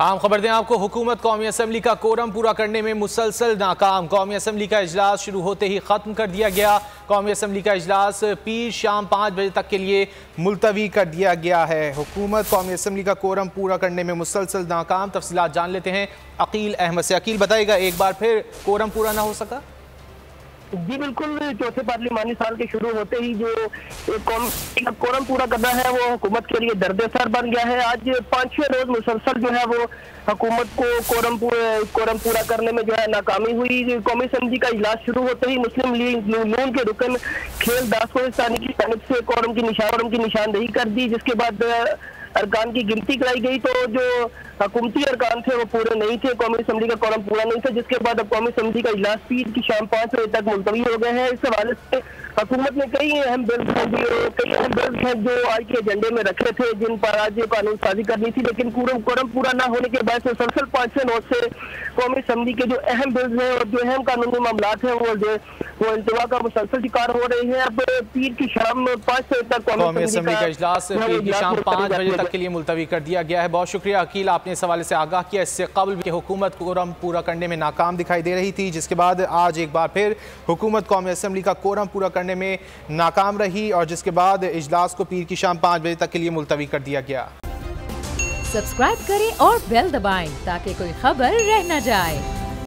आम खबर दें आपको, हुकूमत कौमी असम्बली का कोरम पूरा करने में मुसलसल नाकाम। कौमी असम्बली का इजलास शुरू होते ही ख़त्म कर दिया गया। कौमी असम्बली का इजलास पीर शाम 5 बजे तक के लिए मुलतवी कर दिया गया है। हुकूमत कौमी असम्बली का कोरम पूरा करने में मुसलसल नाकाम। तफसीलात जान लेते हैं अकील अहमद से। अकील, बताइएगा, एक बार फिर कोरम पूरा ना हो सका? जी बिल्कुल, चौथे पार्लिमानी साल के शुरू होते ही जो कोरम पूरा करना है वो हुकूमत के लिए दर्द-ए-सर बन गया है। आज 5-6 रोज मुसलसल जो है वो हुकूमत को कोरम पूरा करने में जो है नाकामी हुई। कौमी असम्बली का इजलास शुरू होते ही मुस्लिम लीग नून के रुकन खेल दासोस्तानी की जानिब से कोरम की निशानदेही कर दी, जिसके बाद अरकान की गिनती कराई गई तो जो हुकूमती अरकान थे वो पूरे नहीं थे। कौमी असम्बली का कोरम पूरा नहीं था, जिसके बाद अब कौमी असम्बली का इजलास पीर की शाम 5 बजे तक मुलतवी हो गए हैं। इस हवाले से हुकूमत ने कई अहम बिल्स हैं जो आज के एजेंडे में रखे थे, जिन पर आज कानून साजी करनी थी, लेकिन कोरम पूरा न होने के बाद मुसलसल 5 नोट से कौमी असम्बली के जो अहम बिल्स हैं और जो अहम कानूनी मामलात हैं वो इंतवा का मुसलसल शिकार हो रहे हैं। अब पीर की शाम 5 बजे तक कौमी असम्बली का इजलास पीर की शाम 5 बजे तक के लिए मुलतवी कर दिया गया है। बहुत शुक्रिया अकील, आपने इस हवाले से आगाह किया। इससे कबल की हुकूमत कोरम पूरा करने में नाकाम दिखाई दे रही थी, जिसके बाद आज एक बार फिर हुकूमत कौमी असम्बली का कोरम पूरा करने में नाकाम रही और जिसके बाद इजलास को पीर की शाम 5 बजे तक के लिए मुलतवी कर दिया गया। सब्सक्राइब करें और बेल दबाएं ताकि कोई खबर रह न जाए।